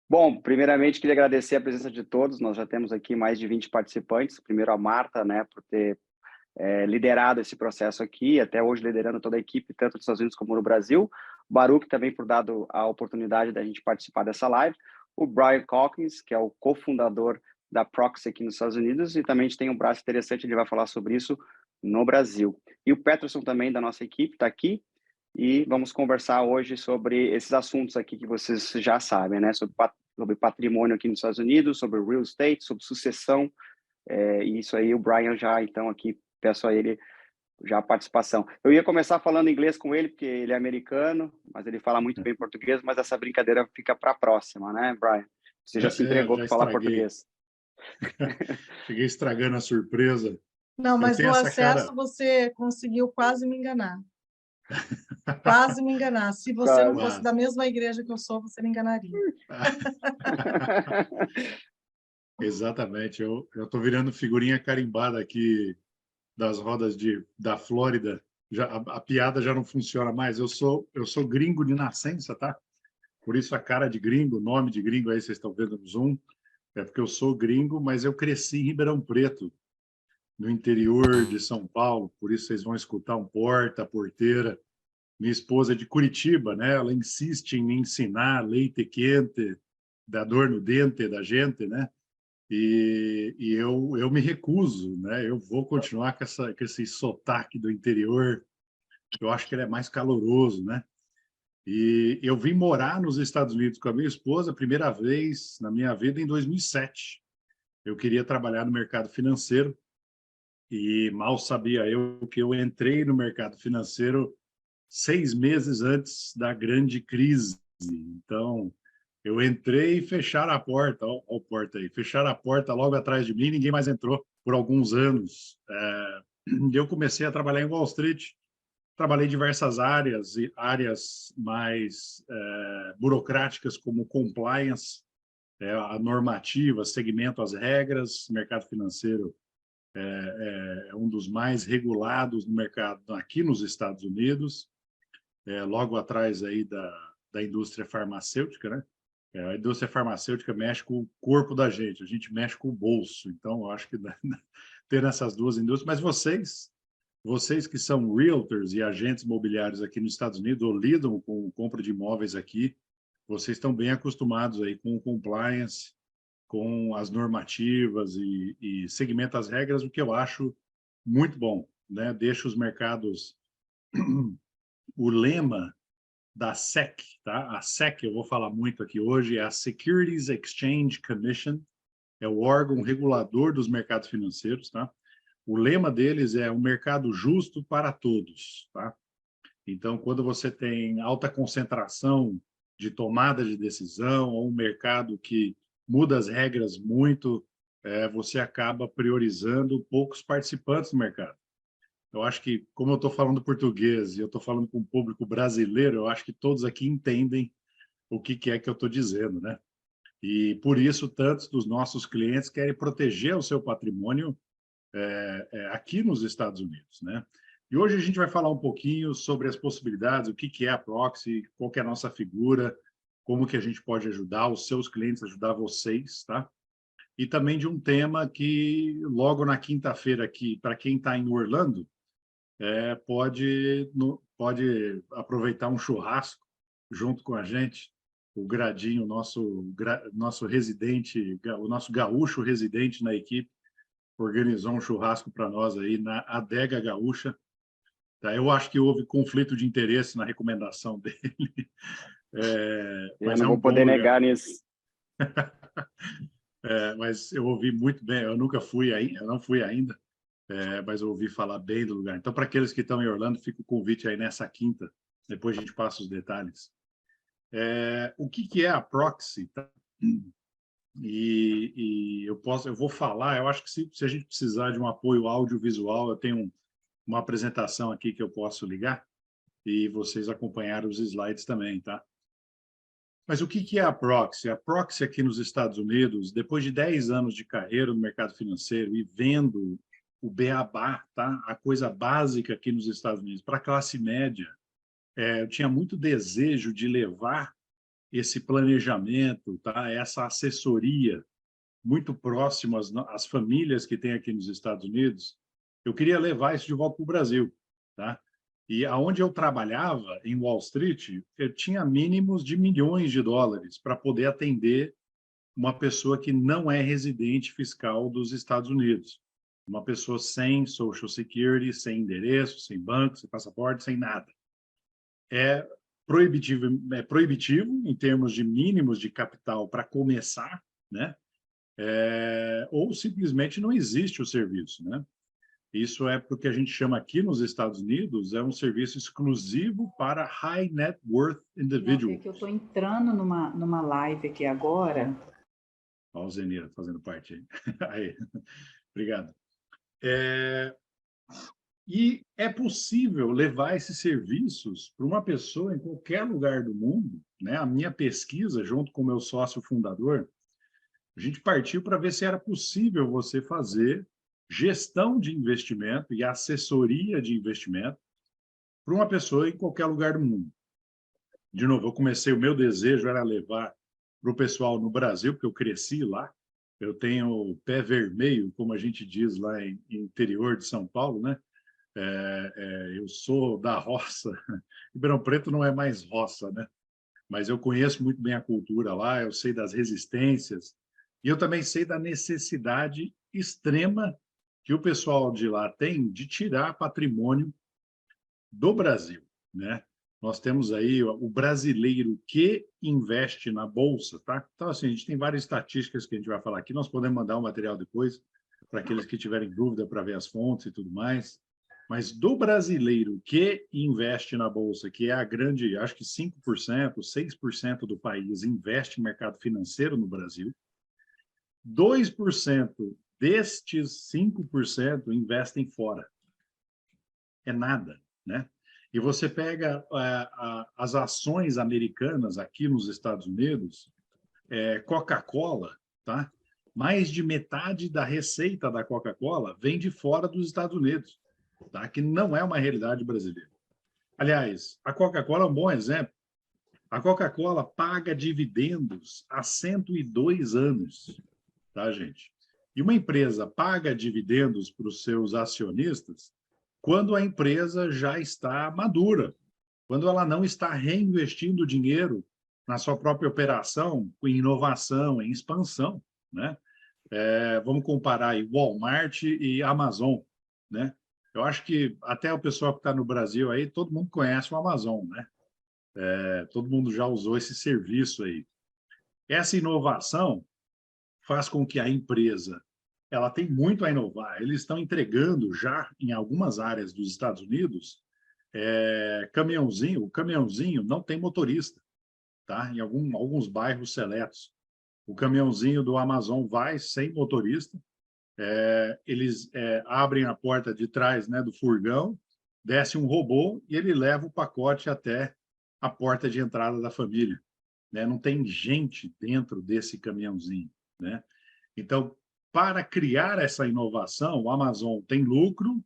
Bom, primeiramente queria agradecer a presença de todos. Nós já temos aqui mais de 20 participantes. Primeiro a Marta, né, por ter liderado esse processo aqui, até hoje liderando toda a equipe, tanto nos Estados Unidos como no Brasil. O Baruch também por dado a oportunidade da gente participar dessa live. O Brian Calkins, que é o cofundador da Proxy aqui nos Estados Unidos, e também a gente tem um braço interessante, ele vai falar sobre isso no Brasil. E o Peterson também, da nossa equipe, está aqui, e vamos conversar hoje sobre esses assuntos aqui que vocês já sabem, né? Sobre patrimônio aqui nos Estados Unidos, sobre real estate, sobre sucessão, e isso aí o Brian já, então, aqui, peço a ele já a participação. Eu ia começar falando inglês com ele, porque ele é americano, mas ele fala muito bem português, mas essa brincadeira fica para a próxima, né, Brian? Você já se entregou Já para falar estraguei. português. Cheguei estragando a surpresa. Não, Eu mas tenho no essa cara. acesso você conseguiu quase me enganar. Quase me enganar. Se você não Quase. fosse da mesma igreja que eu sou, você me enganaria. Exatamente. Eu estou virando figurinha carimbada aqui das rodas da Flórida. A piada já não funciona mais. Eu sou gringo de nascença, tá? Por isso a cara de gringo, o nome de gringo aí vocês estão vendo no Zoom. É porque eu sou gringo, mas eu cresci em Ribeirão Preto, no interior de São Paulo. Por isso vocês vão escutar um porta, porteira. Minha esposa é de Curitiba, né? Ela insiste em me ensinar leite quente, da dor no dente da gente, né? E eu me recuso, né? Eu vou continuar com esse sotaque do interior. Eu acho que ele é mais caloroso, né? E eu vim morar nos Estados Unidos com a minha esposa a primeira vez na minha vida em 2007. Eu queria trabalhar no mercado financeiro e mal sabia eu que eu entrei no mercado financeiro 6 meses antes da grande crise. Então, eu entrei e fecharam a porta, ó, ó, porta aí, fecharam a porta logo atrás de mim, ninguém mais entrou por alguns anos. Eu comecei a trabalhar em Wall Street, trabalhei em diversas áreas, e áreas mais burocráticas como compliance, a normativa, segmento às regras, mercado financeiro é um dos mais regulados no mercado aqui nos Estados Unidos, logo atrás aí da indústria farmacêutica, né? A indústria farmacêutica mexe com o corpo da gente, a gente mexe com o bolso. Então, eu acho que ter essas duas indústrias. Mas vocês que são realtors e agentes imobiliários aqui nos Estados Unidos, ou lidam com compra de imóveis aqui, vocês estão bem acostumados aí com o compliance, com as normativas e segmenta as regras, o que eu acho muito bom, né? Deixa os mercados... O lema da SEC, tá? A SEC, eu vou falar muito aqui hoje, é a Securities Exchange Commission, é o órgão regulador dos mercados financeiros, tá? O lema deles é um mercado justo para todos, tá? Então, quando você tem alta concentração de tomada de decisão, ou um mercado que muda as regras muito, você acaba priorizando poucos participantes do mercado. Eu acho que, como eu estou falando português e eu estou falando com o público brasileiro, eu acho que todos aqui entendem o que é que eu estou dizendo, né? E, por isso, tantos dos nossos clientes querem proteger o seu patrimônio aqui nos Estados Unidos, né? E hoje a gente vai falar um pouquinho sobre as possibilidades, o que é a Proxy, qual que é a nossa figura, como que a gente pode ajudar os seus clientes, ajudar vocês, tá? E também de um tema que, logo na quinta-feira aqui, para quem está em Orlando, pode aproveitar um churrasco junto com a gente. O Gradinho, nosso residente, o nosso gaúcho residente na equipe, organizou um churrasco para nós aí na Adega Gaúcha. Tá? Eu acho que houve conflito de interesse na recomendação dele, Eu mas não é um vou bom poder lugar. negar nisso. Mas eu ouvi muito bem, eu nunca fui aí, eu não fui ainda, mas eu ouvi falar bem do lugar. Então, para aqueles que estão em Orlando, fica o convite aí nessa quinta, depois a gente passa os detalhes. O que é a Proxy? Tá? E eu vou falar, eu acho que se a gente precisar de um apoio audiovisual, eu tenho uma apresentação aqui que eu posso ligar e vocês acompanharam os slides também, tá? Mas o que é a Proxy? A Proxy aqui nos Estados Unidos, depois de 10 anos de carreira no mercado financeiro e vendo o beabá, tá? A coisa básica aqui nos Estados Unidos, para a classe média, eu tinha muito desejo de levar esse planejamento, tá? Essa assessoria muito próximo às famílias que tem aqui nos Estados Unidos, eu queria levar isso de volta para o Brasil, tá? E aonde eu trabalhava, em Wall Street, eu tinha mínimos de milhões de dólares para poder atender uma pessoa que não é residente fiscal dos Estados Unidos. Uma pessoa sem Social Security, sem endereço, sem banco, sem passaporte, sem nada. É proibitivo em termos de mínimos de capital para começar, né? Ou simplesmente não existe o serviço, né? Isso é porque a gente chama aqui nos Estados Unidos, é um serviço exclusivo para high net worth individuals. É que eu estou entrando numa live aqui agora. Olha o Zenira fazendo parte aí. Aí. Obrigado. E é possível levar esses serviços para uma pessoa em qualquer lugar do mundo, né? A minha pesquisa, junto com o meu sócio fundador, a gente partiu para ver se era possível você fazer gestão de investimento e assessoria de investimento para uma pessoa em qualquer lugar do mundo. De novo, o meu desejo era levar para o pessoal no Brasil, porque eu cresci lá, eu tenho pé vermelho, como a gente diz lá em interior de São Paulo, né? Eu sou da roça, Ribeirão Preto não é mais roça, né? Mas eu conheço muito bem a cultura lá, eu sei das resistências, e eu também sei da necessidade extrema que o pessoal de lá tem de tirar patrimônio do Brasil, né? Nós temos aí o brasileiro que investe na Bolsa, tá? Então, assim, a gente tem várias estatísticas que a gente vai falar aqui, nós podemos mandar o material depois para aqueles que tiverem dúvida para ver as fontes e tudo mais, mas do brasileiro que investe na Bolsa, que é a grande, acho que 5%, 6% do país investe em mercado financeiro no Brasil, 2% destes 5% investem fora. É nada, né? E você pega as ações americanas aqui nos Estados Unidos, Coca-Cola, tá? Mais de metade da receita da Coca-Cola vem de fora dos Estados Unidos, tá? Que não é uma realidade brasileira. Aliás, a Coca-Cola é um bom exemplo. A Coca-Cola paga dividendos há 102 anos, tá, gente? E uma empresa paga dividendos para os seus acionistas quando a empresa já está madura, quando ela não está reinvestindo dinheiro na sua própria operação, em inovação, em expansão, né? Vamos comparar aí Walmart e Amazon, né? Eu acho que até o pessoal que está no Brasil aí, todo mundo conhece o Amazon, né? Todo mundo já usou esse serviço aí. Essa inovação faz com que a empresa ela tem muito a inovar. Eles estão entregando já em algumas áreas dos Estados Unidos caminhãozinho. O caminhãozinho não tem motorista, tá? Em alguns bairros seletos. O caminhãozinho do Amazon vai sem motorista. Eles abrem a porta de trás, né, do furgão, desce um robô e ele leva o pacote até a porta de entrada da família, né? Não tem gente dentro desse caminhãozinho, né? Então, para criar essa inovação, o Amazon tem lucro,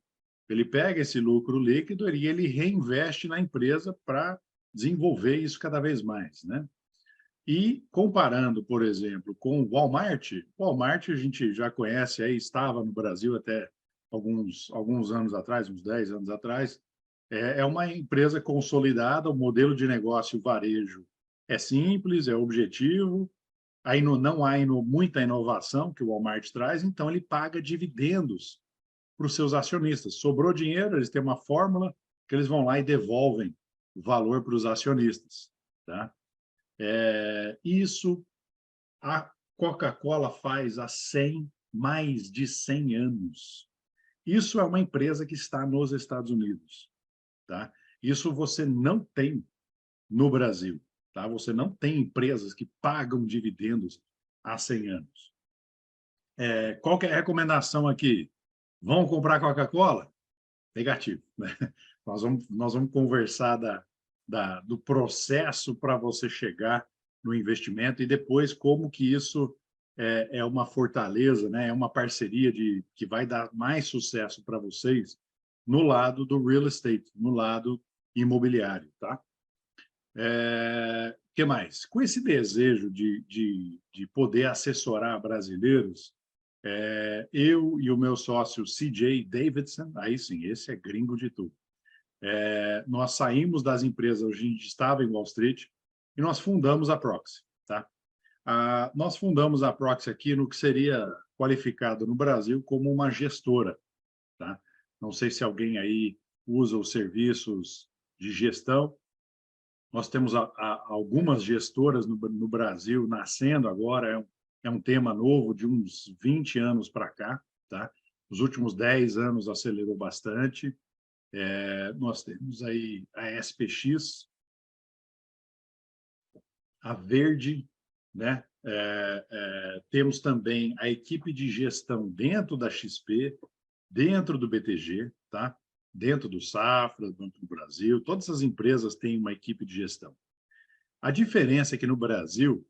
ele pega esse lucro líquido e ele reinveste na empresa para desenvolver isso cada vez mais, né? E comparando, por exemplo, com o Walmart a gente já conhece, aí estava no Brasil até alguns anos atrás, uns 10 anos atrás, é uma empresa consolidada, o modelo de negócio varejo é simples, é objetivo, aí não há muita inovação que o Walmart traz, então ele paga dividendos para os seus acionistas. Sobrou dinheiro, eles têm uma fórmula que eles vão lá e devolvem o valor para os acionistas, tá? Isso a Coca-Cola faz há mais de 100 anos. Isso é uma empresa que está nos Estados Unidos, tá? Isso você não tem no Brasil, tá? Você não tem empresas que pagam dividendos há 100 anos. Qual que é a recomendação aqui? Vão comprar Coca-Cola? Negativo, né? Nós vamos conversar do processo para você chegar no investimento e depois como que isso é uma fortaleza, né? É uma parceria que vai dar mais sucesso para vocês no lado do real estate, no lado imobiliário, tá? que mais? Com esse desejo de poder assessorar brasileiros, eu e o meu sócio CJ Davidson, aí sim, esse é gringo de tudo, nós saímos das empresas, a gente estava em Wall Street, e nós fundamos a Proxy. Tá? Nós fundamos a Proxy aqui no que seria qualificado no Brasil como uma gestora. Tá? Não sei se alguém aí usa os serviços de gestão. Nós temos algumas gestoras no Brasil nascendo agora, é um tema novo de uns 20 anos para cá. Tá? Os últimos 10 anos acelerou bastante. Nós temos aí a SPX, a Verde, né? Temos também a equipe de gestão dentro da XP, dentro do BTG, tá? Dentro do Safra, Banco do Brasil, todas as empresas têm uma equipe de gestão. A diferença é que no Brasil,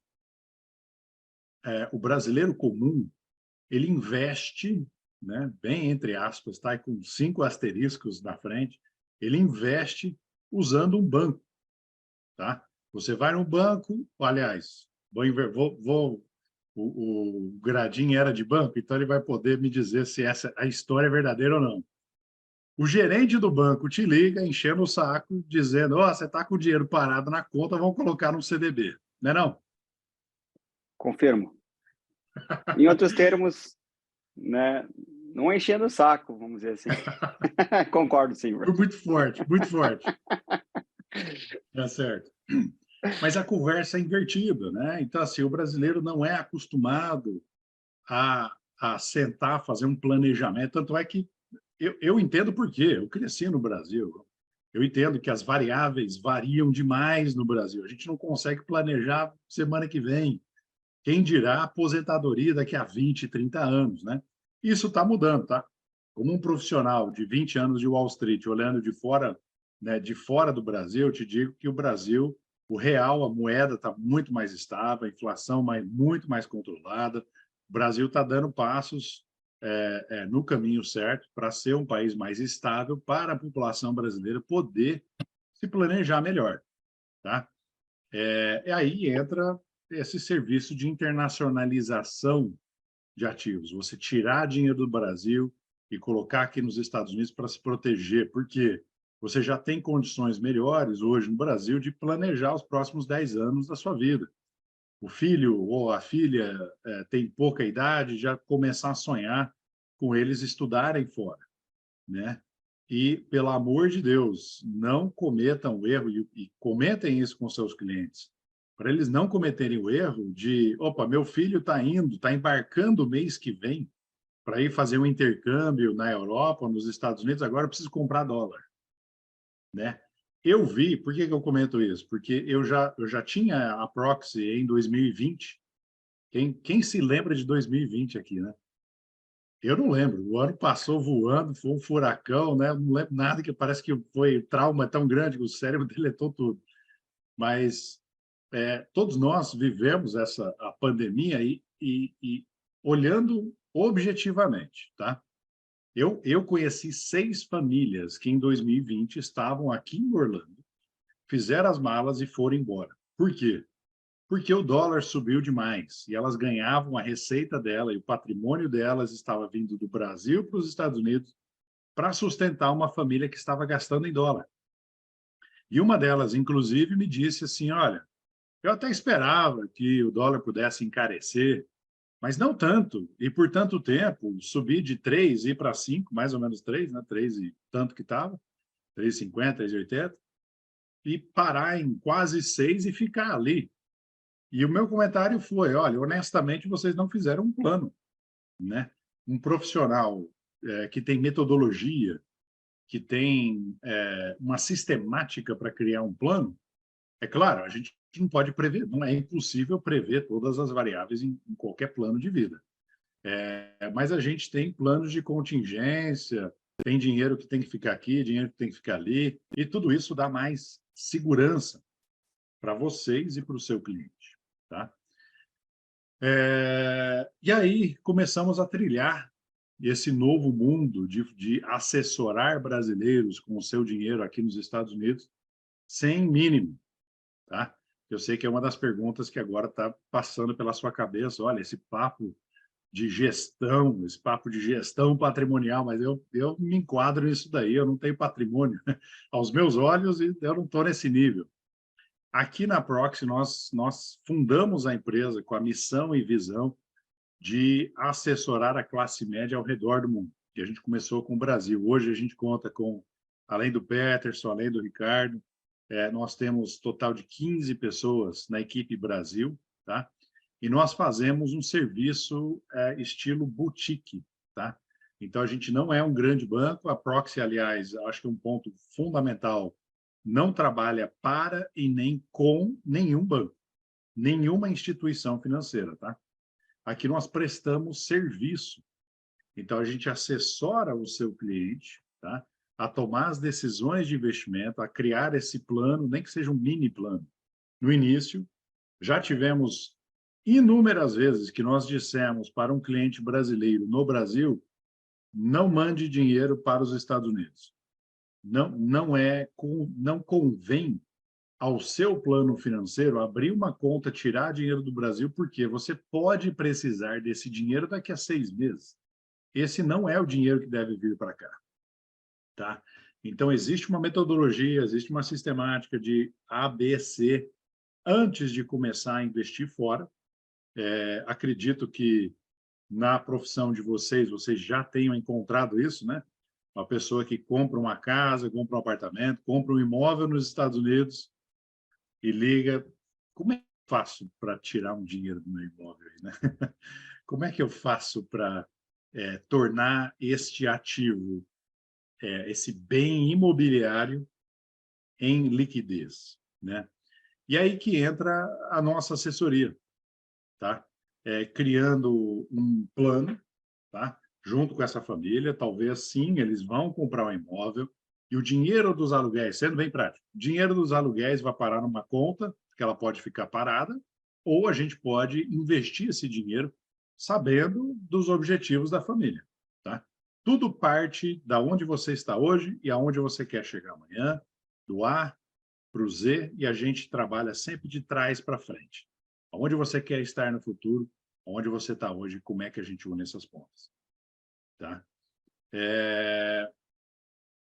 o brasileiro comum, ele investe, né, bem entre aspas, tá, com 5 asteriscos na frente, ele investe usando um banco. Tá? Você vai no banco, aliás, o Gradin era de banco, então ele vai poder me dizer se a história é verdadeira ou não. O gerente do banco te liga, enchendo o saco, dizendo: você está com o dinheiro parado na conta, vamos colocar no CDB. Não é não? Confirmo. Em outros termos, né, não enchendo o saco, vamos dizer assim. Concordo, sim. Foi muito forte, muito forte. Tá certo. Mas a conversa é invertida, né? Então, assim, o brasileiro não é acostumado a sentar, fazer um planejamento. Tanto é que eu entendo por quê. Eu cresci no Brasil. Eu entendo que as variáveis variam demais no Brasil. A gente não consegue planejar semana que vem. Quem dirá aposentadoria daqui a 20, 30 anos, né? Isso está mudando, tá? Como um profissional de 20 anos de Wall Street, olhando de fora, né, de fora do Brasil, eu te digo que o Brasil, o real, a moeda está muito mais estável, a inflação muito mais controlada. O Brasil está dando passos no caminho certo para ser um país mais estável, para a população brasileira poder se planejar melhor. Tá? E aí entra esse serviço de internacionalização de ativos. Você tirar dinheiro do Brasil e colocar aqui nos Estados Unidos para se proteger, porque você já tem condições melhores hoje no Brasil de planejar os próximos 10 anos da sua vida. O filho ou a filha tem pouca idade, já começar a sonhar com eles estudarem fora, né? E, pelo amor de Deus, não cometam o erro, e comentem isso com seus clientes, para eles não cometerem o erro de: opa, meu filho está embarcando o mês que vem para ir fazer um intercâmbio na Europa, nos Estados Unidos, agora eu preciso comprar dólar. Né? Eu vi, por que eu comento isso? Porque eu já tinha a Proxy em 2020. Quem se lembra de 2020 aqui, né? Eu não lembro. O ano passou voando, foi um furacão, né? Não lembro nada, que parece que foi trauma tão grande que o cérebro deletou tudo. Mas todos nós vivemos a pandemia e olhando objetivamente, tá? Eu conheci 6 famílias que em 2020 estavam aqui em Orlando, fizeram as malas e foram embora. Por quê? Porque o dólar subiu demais e elas ganhavam a receita dela e o patrimônio delas estava vindo do Brasil para os Estados Unidos para sustentar uma família que estava gastando em dólar. E uma delas, inclusive, me disse assim: olha, eu até esperava que o dólar pudesse encarecer, mas não tanto, e por tanto tempo, subir de 3 e ir para 5, mais ou menos 3, né? 3 e tanto que estava, 3,50, 3,80, e parar em quase 6 e ficar ali. E o meu comentário foi: olha, honestamente, vocês não fizeram um plano, né? Um profissional que tem metodologia, que tem uma sistemática para criar um plano. É claro, a gente não pode prever, não é impossível prever todas as variáveis em qualquer plano de vida. Mas a gente tem planos de contingência, tem dinheiro que tem que ficar aqui, dinheiro que tem que ficar ali, e tudo isso dá mais segurança para vocês e para o seu cliente. Tá? E aí começamos a trilhar esse novo mundo de assessorar brasileiros com o seu dinheiro aqui nos Estados Unidos sem mínimo. Tá? eu sei que é uma das perguntas que agora está passando pela sua cabeça. Olha, esse papo de gestão patrimonial, mas eu me enquadro nisso daí, eu não tenho patrimônio aos meus olhos e eu não estou nesse nível. Aqui na Proxy, nós fundamos a empresa com a missão e visão de assessorar a classe média ao redor do mundo. E a gente começou com o Brasil. Hoje a gente conta com, além do Peterson, além do Ricardo, nós temos total de 15 pessoas na equipe Brasil, tá? E nós fazemos um serviço estilo boutique, tá? Então, a gente não é um grande banco. A Proxy, aliás, acho que é um ponto fundamental, não trabalha para e nem com nenhum banco, nenhuma instituição financeira, tá? Aqui nós prestamos serviço. Então, a gente assessora o seu cliente, tá? A tomar as decisões de investimento, a criar esse plano, nem que seja um mini plano. No início, já tivemos inúmeras vezes que nós dissemos para um cliente brasileiro no Brasil, não mande dinheiro para os Estados Unidos. Não convém ao seu plano financeiro abrir uma conta, tirar dinheiro do Brasil, porque você pode precisar desse dinheiro daqui a 6 meses. Esse não é o dinheiro que deve vir para cá. Tá? Então, existe uma metodologia, existe uma sistemática de A, B, C, antes de começar a investir fora. Acredito que na profissão de vocês já tenham encontrado isso, né? Uma pessoa que compra uma casa, compra um apartamento, compra um imóvel nos Estados Unidos e liga, como é que eu faço para tirar um dinheiro do meu imóvel aí, né? Como é que eu faço para tornar este ativo, esse bem imobiliário, em liquidez, né? E aí que entra a nossa assessoria, tá? Criando um plano, tá? Junto com essa família, talvez sim, eles vão comprar um imóvel e o dinheiro dos aluguéis, sendo bem prático, o dinheiro dos aluguéis vai parar numa conta que ela pode ficar parada, ou a gente pode investir esse dinheiro sabendo dos objetivos da família, tá? Tudo parte da onde você está hoje e aonde você quer chegar amanhã, do A para o Z, e a gente trabalha sempre de trás para frente. Aonde você quer estar no futuro, onde você está hoje, como é que a gente une essas pontas. Tá?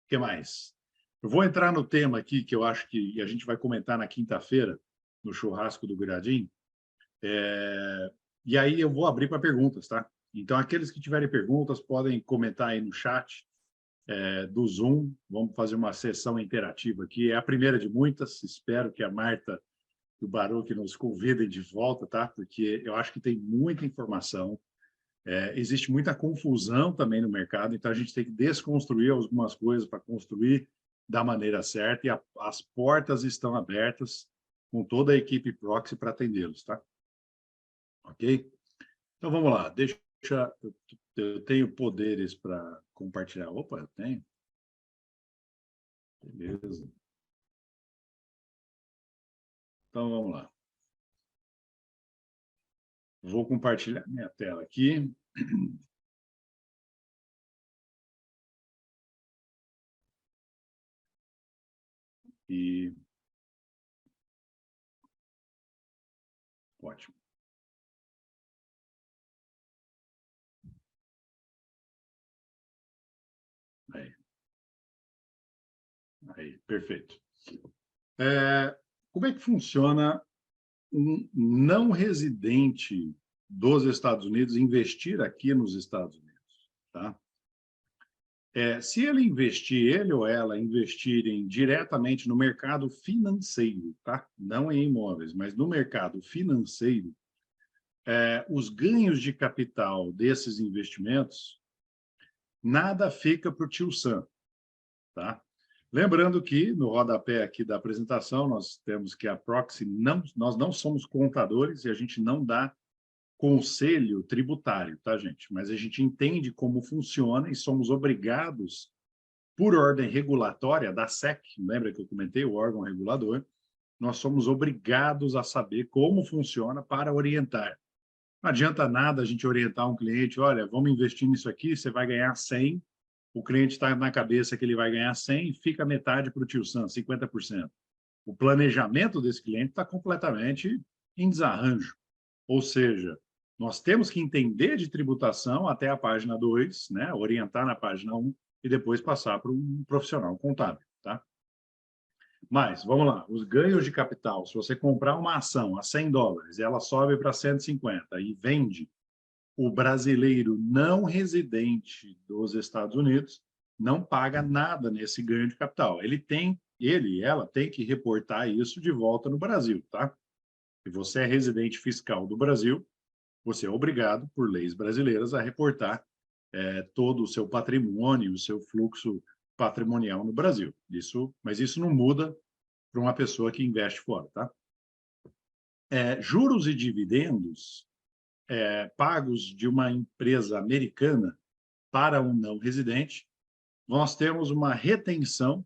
Que mais? Eu vou entrar no tema aqui, que eu acho que a gente vai comentar na quinta-feira, no churrasco do Gradim, e aí eu vou abrir para perguntas, tá? Então, aqueles que tiverem perguntas podem comentar aí no chat do Zoom. Vamos fazer uma sessão interativa aqui. É a primeira de muitas. Espero que a Marta e o Baruch nos convidem de volta, tá? Porque eu acho que tem muita informação. Existe muita confusão também no mercado, então a gente tem que desconstruir algumas coisas para construir da maneira certa, e as portas estão abertas com toda a equipe Proxy para atendê-los, tá? Ok? Então, vamos lá. Eu tenho poderes para compartilhar. Opa, eu tenho. Beleza. Então, vamos lá. Vou compartilhar minha tela aqui. E... Ótimo. Aí, perfeito. Como é que funciona um não residente dos Estados Unidos investir aqui nos Estados Unidos? Tá? Se ele ou ela investirem diretamente no mercado financeiro, tá? Não em imóveis, mas no mercado financeiro, os ganhos de capital desses investimentos, nada fica para o tio Sam, tá? Lembrando que, no rodapé aqui da apresentação, nós temos que a Proxy, nós não somos contadores e a gente não dá conselho tributário, tá, gente? Mas a gente entende como funciona e somos obrigados, por ordem regulatória da SEC, lembra que eu comentei, o órgão regulador, nós somos obrigados a saber como funciona para orientar. Não adianta nada a gente orientar um cliente, olha, vamos investir nisso aqui, você vai ganhar 100, o cliente está na cabeça que ele vai ganhar 100 e fica metade para o tio Sam, 50%. o planejamento desse cliente está completamente em desarranjo. Ou seja, nós temos que entender de tributação até a página 2, né? Orientar na página 1 e depois passar para um profissional contábil. Tá? Mas, vamos lá, os ganhos de capital, se você comprar uma ação a $100 e ela sobe para 150 e vende, o brasileiro não residente dos Estados Unidos não paga nada nesse ganho de capital. Ela tem que reportar isso de volta no Brasil, tá? Se você é residente fiscal do Brasil, você é obrigado, por leis brasileiras, a reportar todo o seu patrimônio, o seu fluxo patrimonial no Brasil. Mas isso não muda para uma pessoa que investe fora, tá? Juros e dividendos pagos de uma empresa americana para um não residente, nós temos uma retenção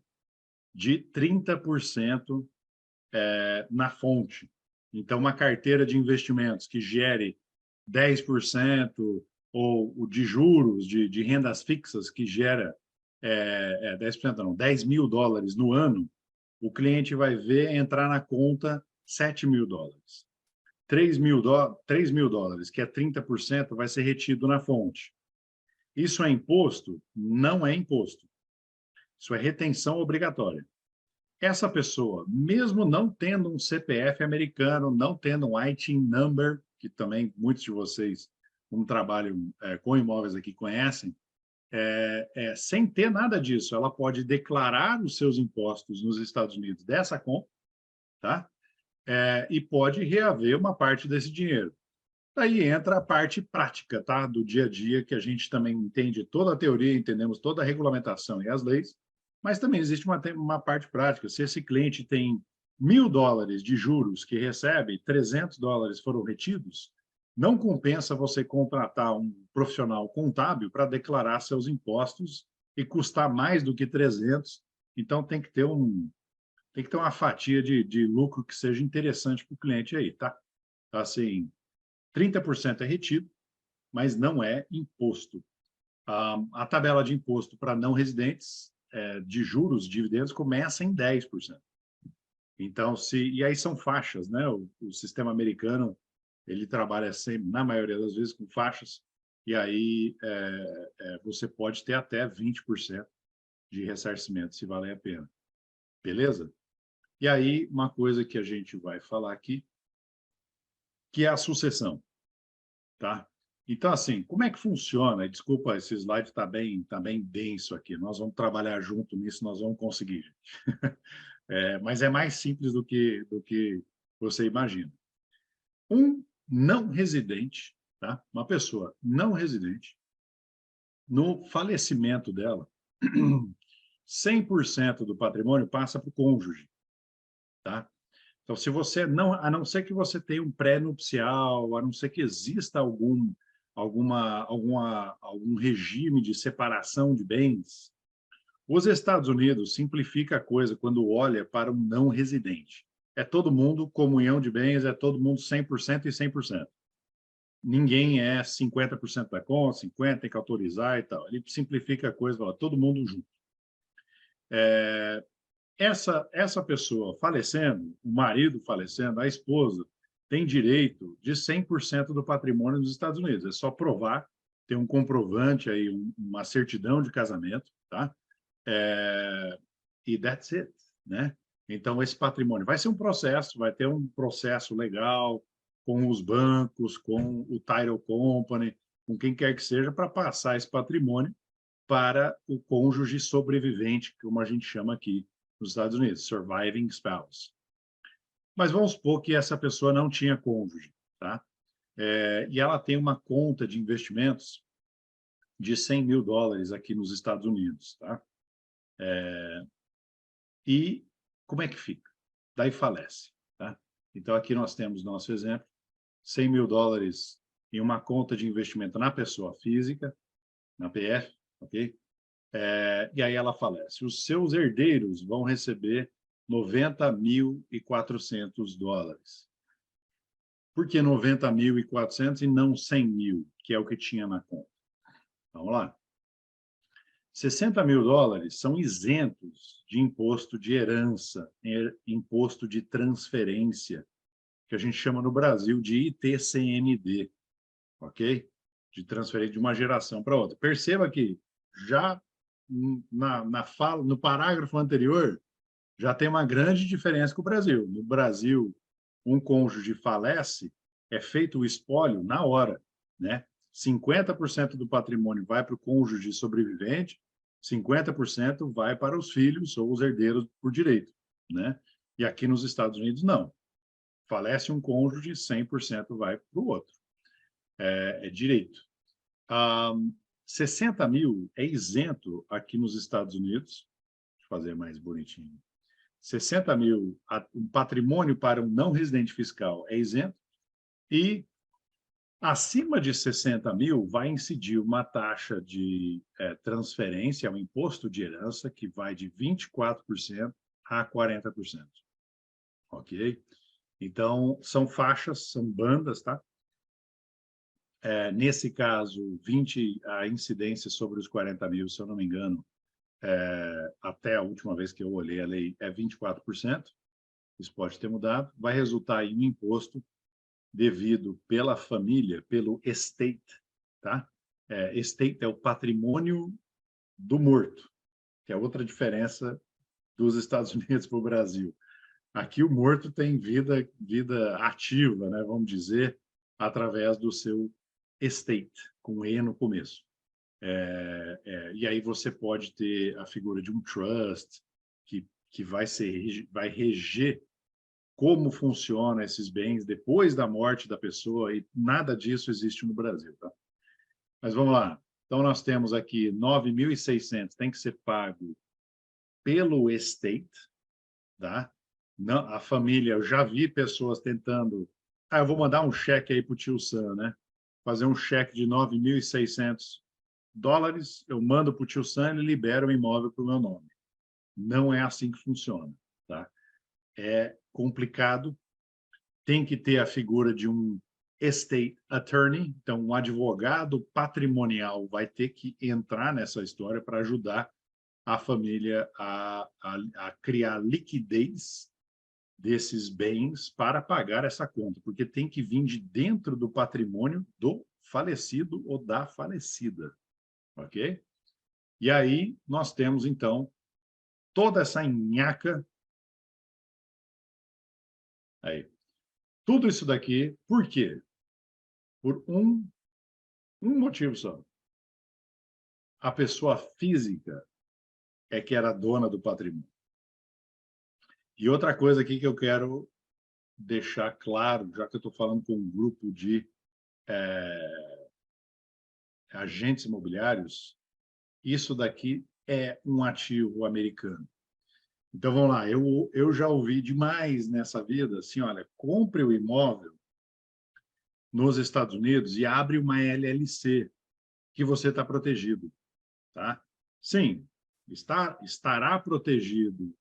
de 30% na fonte. Então, uma carteira de investimentos que gere 10% ou o de juros, de rendas fixas, que gera 10% não, $10 mil no ano, o cliente vai ver entrar na conta $7 mil. $3 mil, que é 30%, vai ser retido na fonte. Isso é imposto? Não é imposto. Isso é retenção obrigatória. Essa pessoa, mesmo não tendo um CPF americano, não tendo um ITIN number, que também muitos de vocês, como trabalham com imóveis aqui, conhecem, sem ter nada disso, ela pode declarar os seus impostos nos Estados Unidos dessa conta, tá? E pode reaver uma parte desse dinheiro. Daí entra a parte prática, tá? Do dia a dia, que a gente também entende toda a teoria, entendemos toda a regulamentação e as leis, mas também existe uma parte prática. Se esse cliente tem $1.000 de juros que recebe, $300 foram retidos, não compensa você contratar um profissional contábil para declarar seus impostos e custar mais do que 300. Então, tem que ter uma fatia de lucro que seja interessante para o cliente aí, tá? Assim, 30% é retido, mas não é imposto. A tabela de imposto para não residentes de juros, dividendos, começa em 10%. Então, e aí são faixas, né? O sistema americano, ele trabalha sempre, na maioria das vezes, com faixas, e aí você pode ter até 20% de ressarcimento, se valer a pena. Beleza? E aí, uma coisa que a gente vai falar aqui, que é a sucessão, tá? Então, assim, como é que funciona? Desculpa, esse slide está bem denso aqui. Nós vamos trabalhar junto nisso, nós vamos conseguir. Mas é mais simples do que você imagina. Um não residente, tá? Uma pessoa não residente, no falecimento dela, 100% do patrimônio passa para o cônjuge, tá? Então, se você não, a não ser que você tenha um pré-nupcial, a não ser que exista algum regime de separação de bens, os Estados Unidos simplifica a coisa quando olha para um não residente. É todo mundo comunhão de bens, é todo mundo 100% e 100%. Ninguém é 50% da conta, 50% tem que autorizar e tal. Ele simplifica a coisa, fala, todo mundo junto. Essa pessoa falecendo, o marido falecendo, a esposa, tem direito de 100% do patrimônio dos Estados Unidos. É só provar, tem um comprovante aí, uma certidão de casamento, tá? E that's it, né? Então, esse patrimônio vai ser um processo, vai ter um processo legal com os bancos, com o title company, com quem quer que seja, para passar esse patrimônio para o cônjuge sobrevivente, como a gente chama aqui nos Estados Unidos, surviving spouse. Mas vamos supor que essa pessoa não tinha cônjuge, tá? E ela tem uma conta de investimentos de $100 mil aqui nos Estados Unidos, tá? E como é que fica? Daí falece, tá? Então, aqui nós temos nosso exemplo, $100 mil em uma conta de investimento na pessoa física, na PF, ok? E aí ela falece. Os seus herdeiros vão receber $90.400. Por que 90.400 e não 100 mil, que é o que tinha na conta? Vamos lá. 60 mil dólares são isentos de imposto de herança, imposto de transferência, que a gente chama no Brasil de ITCMD, ok? De transferência de uma geração para outra. Perceba que já no parágrafo anterior, já tem uma grande diferença com o Brasil. No Brasil, um cônjuge falece, é feito o espólio na hora, né? 50% do patrimônio vai para o cônjuge sobrevivente, 50% vai para os filhos ou os herdeiros por direito, né? E aqui nos Estados Unidos, não. Falece um cônjuge, 100% vai para o outro. É direito. 60 mil é isento aqui nos Estados Unidos. Deixa eu fazer mais bonitinho. 60 mil, um patrimônio para um não residente fiscal é isento. E acima de 60 mil, vai incidir uma taxa de transferência, um imposto de herança, que vai de 24% a 40%. Ok? Então, são faixas, são bandas, tá? Nesse caso, a incidência sobre os 40 mil, se eu não me engano, até a última vez que eu olhei a lei, é 24%. Isso pode ter mudado. Vai resultar em um imposto devido pela família, pelo estate, tá? Estate é o patrimônio do morto, que é outra diferença dos Estados Unidos para o Brasil. Aqui o morto tem vida ativa, né? Vamos dizer, através do seu estate, com E no começo. E aí você pode ter a figura de um trust, que vai reger como funcionam esses bens depois da morte da pessoa, e nada disso existe no Brasil, tá? Mas vamos lá. Então, nós temos aqui 9.600, tem que ser pago pelo estate, tá? Não, a família, eu já vi pessoas tentando, eu vou mandar um cheque aí para o tio Sam, né? Fazer um cheque de 9.600 dólares, eu mando para o tio Sam, ele libera o imóvel para o meu nome. Não é assim que funciona, tá? É complicado, tem que ter a figura de um estate attorney, então um advogado patrimonial vai ter que entrar nessa história para ajudar a família a criar liquidez desses bens para pagar essa conta, porque tem que vir de dentro do patrimônio do falecido ou da falecida, ok? E aí nós temos, então, toda essa nhaca. Aí. Tudo isso daqui, por quê? Por um motivo só. A pessoa física é que era dona do patrimônio. E outra coisa aqui que eu quero deixar claro, já que eu estou falando com um grupo de agentes imobiliários, isso daqui é um ativo americano. Então, vamos lá, eu já ouvi demais nessa vida, assim, olha, compre o imóvel nos Estados Unidos e abre uma LLC, que você está protegido, tá? Sim, estará protegido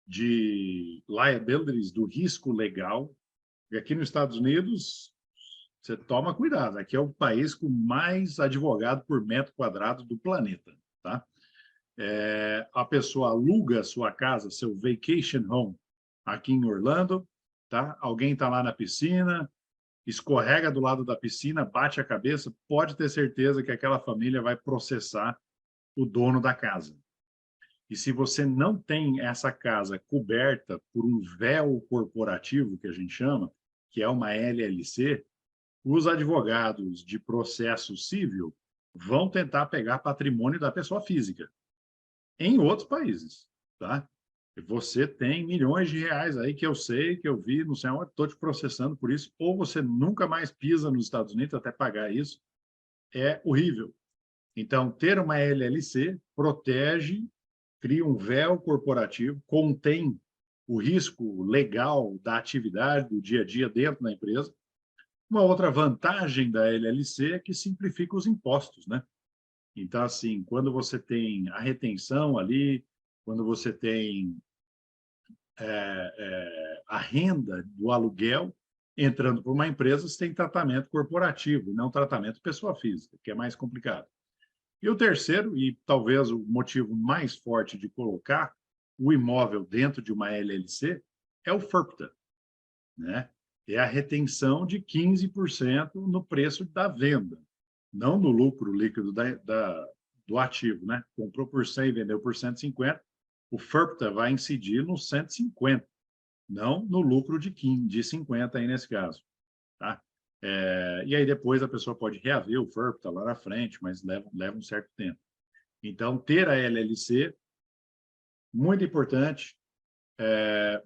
de liabilities, do risco legal, e aqui nos Estados Unidos, você toma cuidado, aqui é o país com mais advogado por metro quadrado do planeta, tá? A pessoa aluga a sua casa, seu vacation home, aqui em Orlando, tá? Alguém está lá na piscina, escorrega do lado da piscina, bate a cabeça, pode ter certeza que aquela família vai processar o dono da casa. E se você não tem essa casa coberta por um véu corporativo, que a gente chama, que é uma LLC, os advogados de processo civil vão tentar pegar patrimônio da pessoa física em outros países, tá? Você tem milhões de reais aí que eu sei, que eu vi, não sei onde, estou te processando por isso, ou você nunca mais pisa nos Estados Unidos até pagar isso, é horrível. Então, ter uma LLC protege, cria um véu corporativo, contém o risco legal da atividade, do dia a dia dentro da empresa. Uma outra vantagem da LLC é que simplifica os impostos, né? Então, assim, quando você tem a retenção ali, quando você tem a renda do aluguel entrando por uma empresa, você tem tratamento corporativo, não tratamento pessoa física, que é mais complicado. E o terceiro, e talvez o motivo mais forte de colocar o imóvel dentro de uma LLC, é o FIRPTA, né? É a retenção de 15% no preço da venda, não no lucro líquido do ativo, né? Comprou por 100 e vendeu por 150, o FIRPTA vai incidir no 150, não no lucro de 50 aí nesse caso, tá? E aí depois a pessoa pode reaver o FIRPTA lá na frente, mas leva um certo tempo. Então, ter a LLC, muito importante, é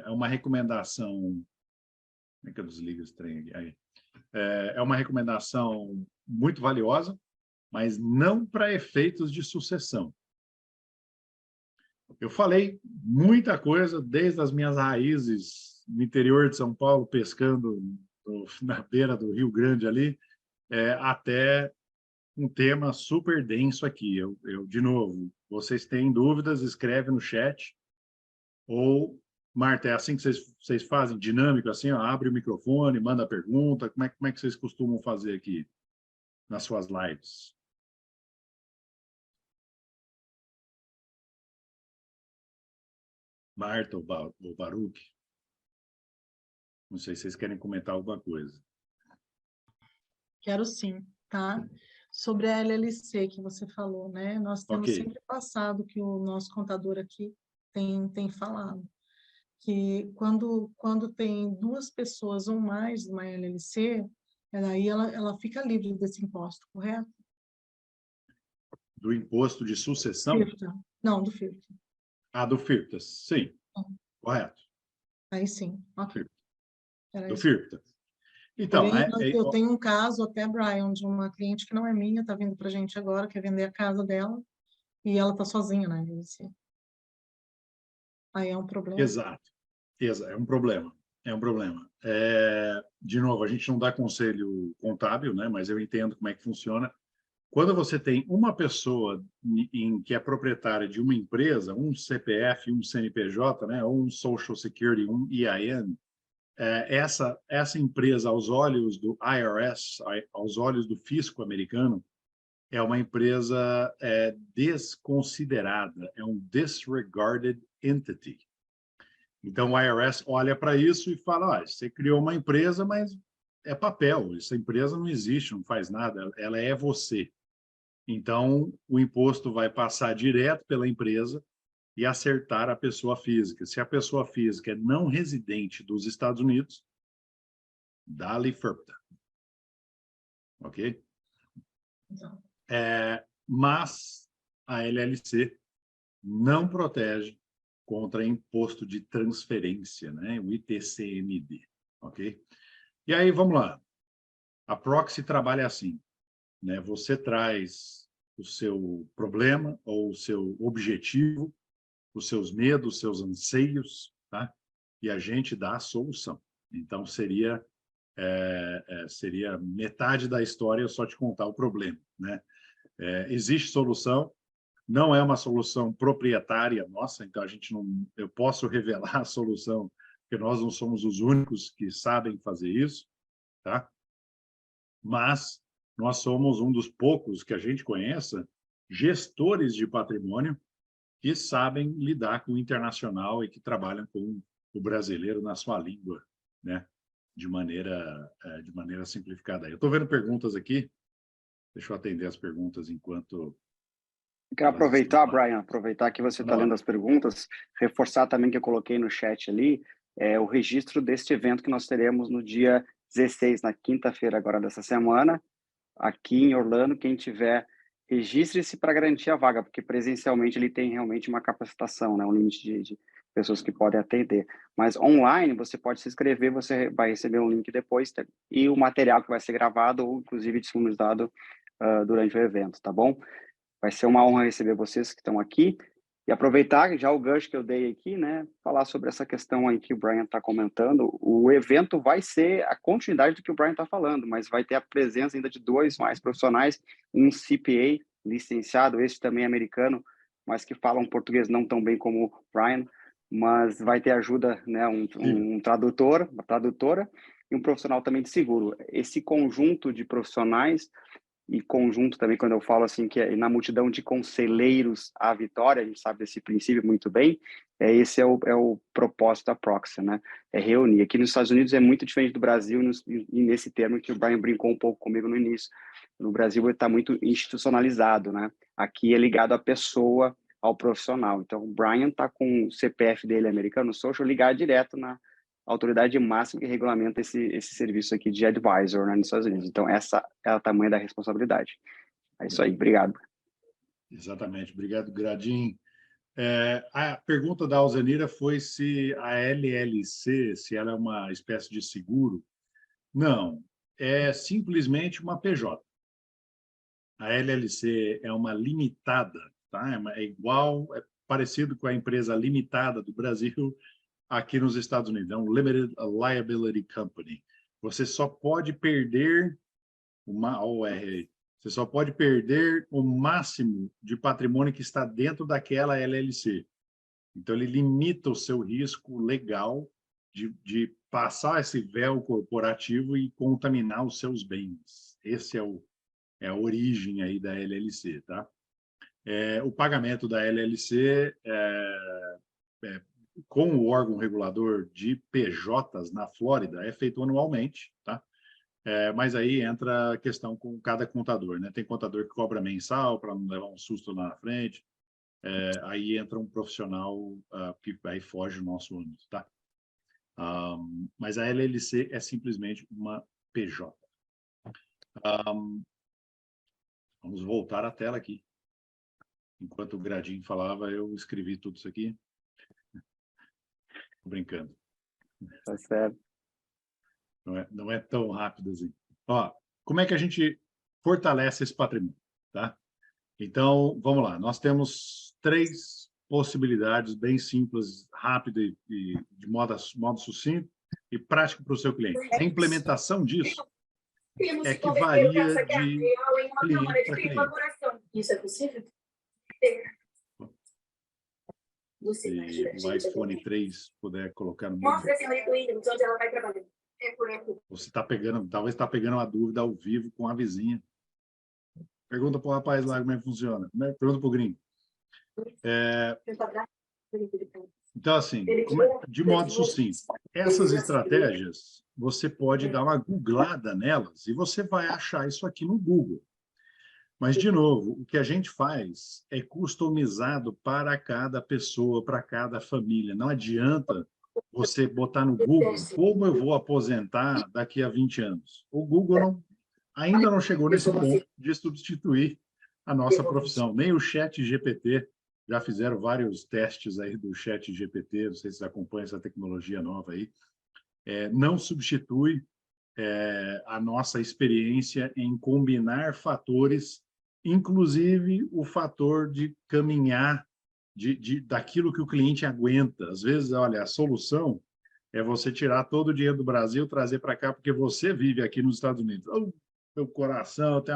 uma recomendação. Como é que eu desligo esse trem aqui? Aí. É uma recomendação muito valiosa, mas não para efeitos de sucessão. Eu falei muita coisa desde as minhas raízes no interior de São Paulo, pescando na beira do Rio Grande ali, até um tema super denso aqui. De novo, vocês têm dúvidas, escreve no chat. Ou, Marta, é assim que vocês fazem? Dinâmico, assim, ó, abre o microfone, manda a pergunta. Como é que vocês costumam fazer aqui nas suas lives? Marta ou Baruch? Não sei se vocês querem comentar alguma coisa. Quero sim, tá? Sobre a LLC que você falou, né? Nós temos Ok. sempre passado que o nosso contador aqui tem falado que quando tem duas pessoas ou mais numa LLC, aí ela fica livre desse imposto, correto? Do imposto de sucessão? FIRPTA. Não, do FIRPTA. Do FIRPTA, sim. Correto. Aí sim, ok. Era Do isso. FIRPTA. Então, Porém, eu tenho um caso até, Brian, de uma cliente que não é minha, está vindo para a gente agora, quer vender a casa dela, e ela está sozinha na LLC. Aí é um problema. Exato. É um problema. É um problema. De novo, a gente não dá conselho contábil, né? Mas eu entendo como é que funciona. Quando você tem uma pessoa que é proprietária de uma empresa, um CPF, um CNPJ, né? Ou um Social Security, um EIN, essa empresa, aos olhos do IRS, aos olhos do fisco americano, é uma empresa desconsiderada, é um disregarded entity. Então, o IRS olha para isso e fala, você criou uma empresa, mas é papel, essa empresa não existe, não faz nada, ela é você. Então, o imposto vai passar direto pela empresa e acertar a pessoa física. Se a pessoa física é não residente dos Estados Unidos, dá-lhe FIRPTA. Ok? Então, Mas a LLC não protege contra imposto de transferência, né? O ITCMD, ok? E aí, vamos lá. A Proxy trabalha assim, né? Você traz o seu problema ou o seu objetivo, os seus medos, os seus anseios, tá? E a gente dá a solução. Então, seria metade da história eu só te contar o problema, né? Existe solução, não é uma solução proprietária nossa, então a gente não, eu posso revelar a solução, porque nós não somos os únicos que sabem fazer isso, tá? Mas nós somos um dos poucos que a gente conheça gestores de patrimônio que sabem lidar com o internacional e que trabalham com o brasileiro na sua língua, né? De maneira simplificada. Eu estou vendo perguntas aqui. Deixa eu atender as perguntas enquanto... Quero aproveitar, Brian, aproveitar que você está lendo as perguntas, reforçar também que eu coloquei no chat ali, o registro deste evento que nós teremos no dia 16, na quinta-feira agora dessa semana, aqui em Orlando. Quem tiver, registre-se para garantir a vaga, porque presencialmente ele tem realmente uma capacitação, né, um limite de pessoas que podem atender. Mas online, você pode se inscrever, você vai receber um link depois, e o material que vai ser gravado ou, inclusive, disponibilizado durante o evento, tá bom? Vai ser uma honra receber vocês que estão aqui e aproveitar já o gancho que eu dei aqui, né? Falar sobre essa questão aí que o Brian está comentando. O evento vai ser a continuidade do que o Brian está falando, mas vai ter a presença ainda de 2 mais profissionais, um CPA licenciado, esse também é americano, mas que fala um português não tão bem como o Brian, mas vai ter ajuda, né? Um tradutor, uma tradutora e um profissional também de seguro. Esse conjunto de profissionais e conjunto também, quando eu falo assim, que na multidão de conselheiros há vitória, a gente sabe desse princípio muito bem, esse é o propósito da Proxy, né? É reunir. Aqui nos Estados Unidos é muito diferente do Brasil, e nesse termo que o Brian brincou um pouco comigo no início. No Brasil está muito institucionalizado, né? Aqui é ligado à pessoa, ao profissional. Então, o Brian está com o CPF dele americano, social, ligado direto na autoridade máxima que regulamenta esse serviço aqui de advisor, né, nos Estados Unidos. Então, essa é o tamanho da responsabilidade. É isso aí, obrigado. Exatamente, obrigado, Gradim. A pergunta da Alzenira foi se a LLC, se ela é uma espécie de seguro. Não, é simplesmente uma PJ. A LLC é uma limitada, tá? É parecido com a empresa limitada do Brasil aqui nos Estados Unidos. É um Limited Liability Company. Você só pode perder você só pode perder o máximo de patrimônio que está dentro daquela LLC. Então, ele limita o seu risco legal de passar esse véu corporativo e contaminar os seus bens. Esse é a origem aí da LLC, tá? O pagamento da LLC com o órgão regulador de PJs na Flórida é feito anualmente, tá? Mas aí entra a questão com cada contador, né? Tem contador que cobra mensal para não levar um susto lá na frente. Aí entra um profissional que aí foge do nosso âmbito, tá? Mas a LLC é simplesmente uma PJ. Vamos voltar à tela aqui. Enquanto o Gradinho falava, eu escrevi tudo isso aqui. Tô brincando. Tá certo. Não é tão rápido assim. Ó, como é que a gente fortalece esse patrimônio, tá? Então, vamos lá. Nós temos 3 possibilidades bem simples, rápido e de modo sucinto e prático para o seu cliente. A implementação disso é que varia de cliente para cliente. Isso é possível? Se o iPhone 3 puder colocar no Mostra a senhorita Williams, onde ela vai trabalhando. Você está pegando, talvez está pegando uma dúvida ao vivo com a vizinha. Pergunta para o rapaz lá como é que funciona. Pergunta para o gringo. Então, assim, de modo sucinto, essas estratégias, você pode dar uma googlada nelas e você vai achar isso aqui no Google. Mas, de novo, o que a gente faz é customizado para cada pessoa, para cada família. Não adianta você botar no Google como eu vou aposentar daqui a 20 anos. O Google ainda não chegou nesse ponto de substituir a nossa profissão. Nem o ChatGPT, já fizeram vários testes aí do ChatGPT, não sei se vocês acompanham essa tecnologia nova aí, não substitui a nossa experiência em combinar fatores, inclusive o fator de caminhar daquilo que o cliente aguenta. Às vezes, olha, a solução é você tirar todo o dinheiro do Brasil, trazer para cá, porque você vive aqui nos Estados Unidos. Oh, meu coração, tem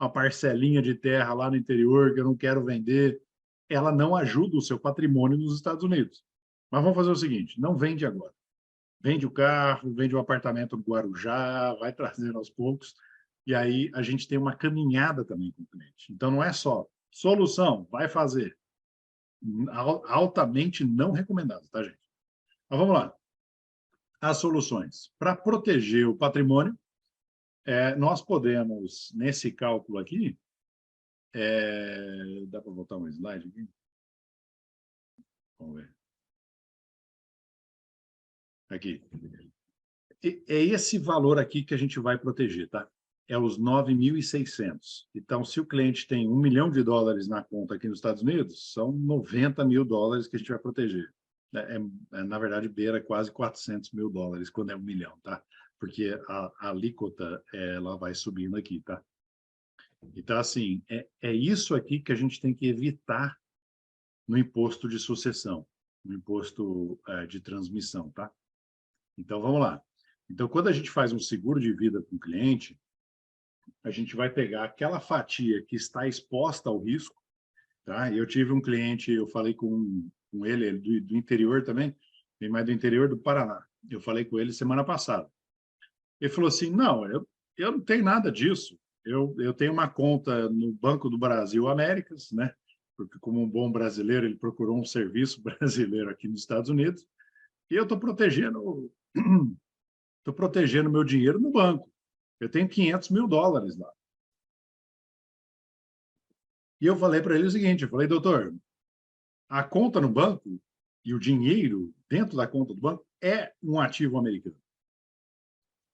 uma parcelinha de terra lá no interior que eu não quero vender. Ela não ajuda o seu patrimônio nos Estados Unidos. Mas vamos fazer o seguinte, não vende agora. Vende o carro, vende o apartamento no Guarujá, vai trazendo aos poucos, e aí a gente tem uma caminhada também com o cliente. Então, não é só solução, vai fazer. Altamente não recomendado, tá, gente? Mas vamos lá. As soluções. Para proteger o patrimônio, nós podemos, nesse cálculo aqui, dá para voltar um slide aqui? Vamos ver. Aqui. É esse valor aqui que a gente vai proteger, tá? É os 9.600. Então, se o cliente tem $1 milhão na conta aqui nos Estados Unidos, são $90 mil que a gente vai proteger. Na verdade, beira quase $400 mil quando é $1 milhão, tá? Porque a alíquota, ela vai subindo aqui, tá? Então, assim, é isso aqui que a gente tem que evitar no imposto de sucessão, no imposto de transmissão, tá? Então, vamos lá. Então, quando a gente faz um seguro de vida com o cliente, a gente vai pegar aquela fatia que está exposta ao risco, tá? Eu tive um cliente, eu falei com ele do interior também, vem mais do interior do Paraná. Eu falei com ele semana passada. Ele falou assim, não, eu não tenho nada disso. eu tenho uma conta no Banco do Brasil Américas, né? Porque, como um bom brasileiro, ele procurou um serviço brasileiro aqui nos Estados Unidos, e eu estou protegendo meu dinheiro no banco. Eu tenho 500 mil dólares lá. E eu falei para ele o seguinte, eu falei, doutor, a conta no banco e o dinheiro dentro da conta do banco é um ativo americano.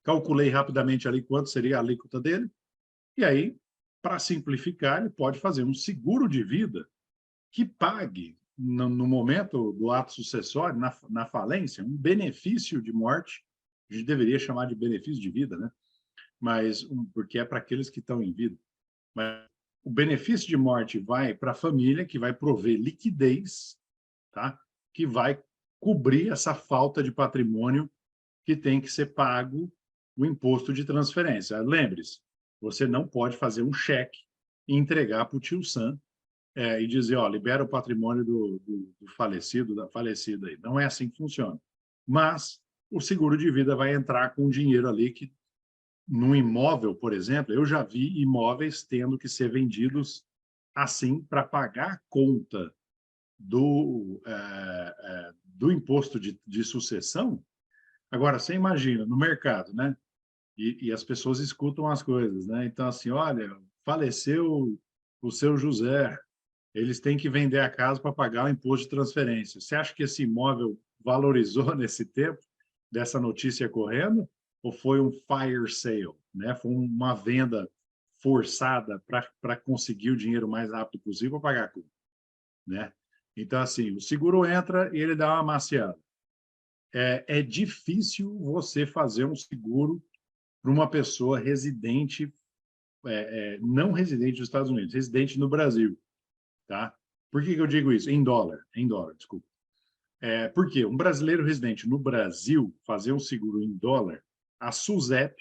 Calculei rapidamente ali quanto seria a alíquota dele, e aí, para simplificar, ele pode fazer um seguro de vida que pague, no momento do ato sucessório, na falência, um benefício de morte, a gente deveria chamar de benefício de vida, né? Mas, porque é para aqueles que estão em vida. Mas o benefício de morte vai para a família, que vai prover liquidez, tá? Que vai cobrir essa falta de patrimônio que tem que ser pago o imposto de transferência. Lembre-se, você não pode fazer um cheque e entregar para o tio Sam e dizer, ó, libera o patrimônio do falecido, da falecida aí. Não é assim que funciona. Mas o seguro de vida vai entrar com dinheiro ali que, no imóvel, por exemplo, eu já vi imóveis tendo que ser vendidos assim para pagar a conta do imposto de sucessão. Agora, você imagina, no mercado, né? E as pessoas escutam as coisas, né? Então, assim, olha, faleceu o seu José, eles têm que vender a casa para pagar o imposto de transferência. Você acha que esse imóvel valorizou nesse tempo dessa notícia correndo? Ou foi um fire sale, né? Foi uma venda forçada para conseguir o dinheiro mais rápido possível para pagar a conta, né? Então, assim, o seguro entra e ele dá uma maciada. É difícil você fazer um seguro para uma pessoa residente, não residente dos Estados Unidos, residente no Brasil, tá? Por que eu digo isso? Em dólar, desculpa. Por quê? Um brasileiro residente no Brasil fazer um seguro em dólar, a SUSEP,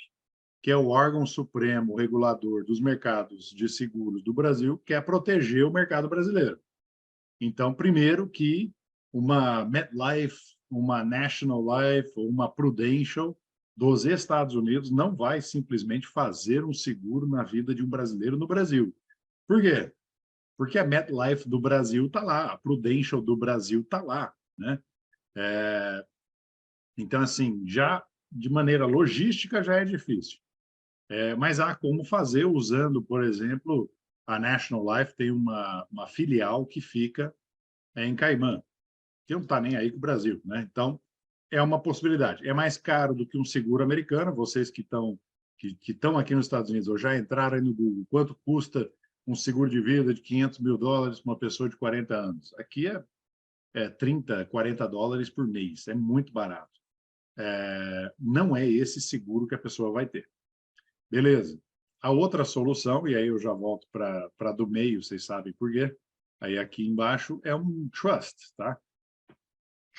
que é o órgão supremo regulador dos mercados de seguros do Brasil, quer proteger o mercado brasileiro. Então, primeiro que uma MetLife, uma National Life ou uma Prudential dos Estados Unidos não vai simplesmente fazer um seguro na vida de um brasileiro no Brasil. Por quê? Porque a MetLife do Brasil está lá, a Prudential do Brasil está lá, né? Então, assim, já de maneira logística já é difícil. Mas há como fazer usando, por exemplo, a National Life tem uma filial que fica em Caimã, que não está nem aí com o Brasil, né? Então, é uma possibilidade. É mais caro do que um seguro americano. Vocês que estão aqui nos Estados Unidos ou já entraram aí no Google, quanto custa um seguro de vida de 500 mil dólares para uma pessoa de 40 anos? Aqui é 30, 40 dólares por mês. É muito barato. Não é esse seguro que a pessoa vai ter. Beleza. A outra solução, e aí eu já volto para do meio, vocês sabem por quê. Aí aqui embaixo é um trust, tá?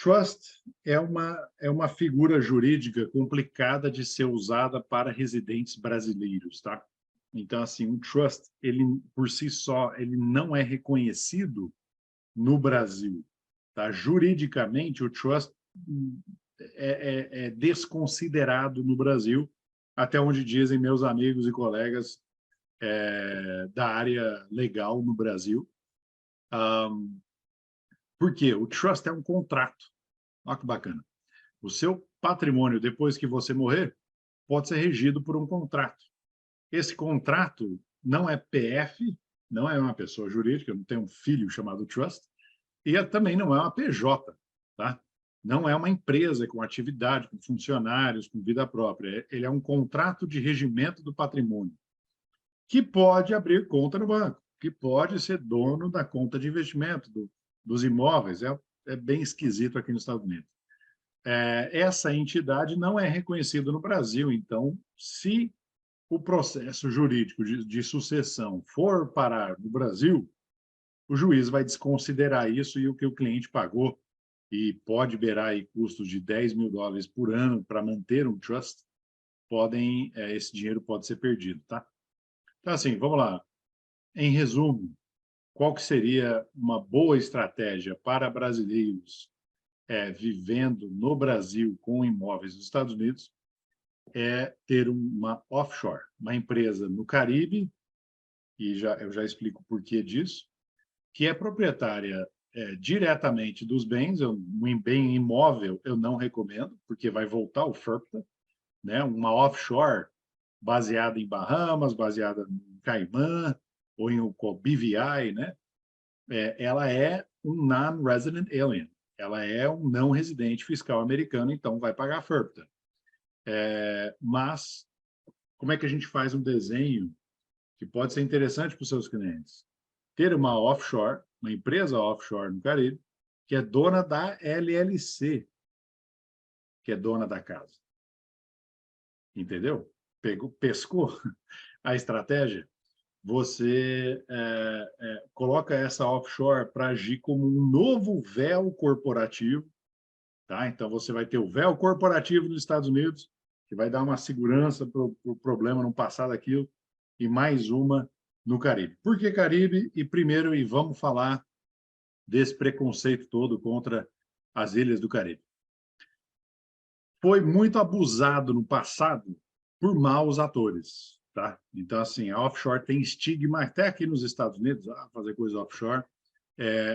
Trust é uma figura jurídica complicada de ser usada para residentes brasileiros, tá? Então, assim, um trust, ele por si só, ele não é reconhecido no Brasil, tá? Juridicamente, o trust é desconsiderado no Brasil, até onde dizem meus amigos e colegas da área legal no Brasil. Por quê? O trust é um contrato. Olha que bacana. O seu patrimônio, depois que você morrer, pode ser regido por um contrato. Esse contrato não é PF, não é uma pessoa jurídica, não tem um filho chamado trust, e também não é uma PJ, tá? Não é uma empresa com atividade, com funcionários, com vida própria. Ele é um contrato de regimento do patrimônio, que pode abrir conta no banco, que pode ser dono da conta de investimento dos imóveis. É bem esquisito aqui nos Estados Unidos. Essa entidade não é reconhecida no Brasil, então, se o processo jurídico de sucessão for parar no Brasil, o juiz vai desconsiderar isso e o que o cliente pagou, e pode beirar aí custos de 10 mil dólares por ano para manter um trust, esse dinheiro pode ser perdido, tá? Então, assim, vamos lá. Em resumo, qual que seria uma boa estratégia para brasileiros vivendo no Brasil com imóveis dos Estados Unidos? é ter uma offshore, uma empresa no Caribe, e eu já explico o porquê disso, que é proprietária diretamente dos bens. Um bem imóvel eu não recomendo, porque vai voltar o FIRPTA, né? Uma offshore baseada em Bahamas, baseada em Caimã, ou em BVI, né? Ela é um non-resident alien, ela é um não residente fiscal americano, então vai pagar FIRPTA. Mas como é que a gente faz um desenho que pode ser interessante para os seus clientes? Ter uma offshore, uma empresa offshore no Caribe, que é dona da LLC, que é dona da casa. Entendeu? Pescou a estratégia? Você coloca essa offshore para agir como um novo véu corporativo, tá? Então, você vai ter o véu corporativo nos Estados Unidos, que vai dar uma segurança para o problema não passar daquilo, e mais uma no Caribe. Por que Caribe? Primeiro, vamos falar desse preconceito todo contra as ilhas do Caribe. Foi muito abusado no passado por maus atores, tá? Então, assim, a offshore tem estigma, até aqui nos Estados Unidos, fazer coisa offshore,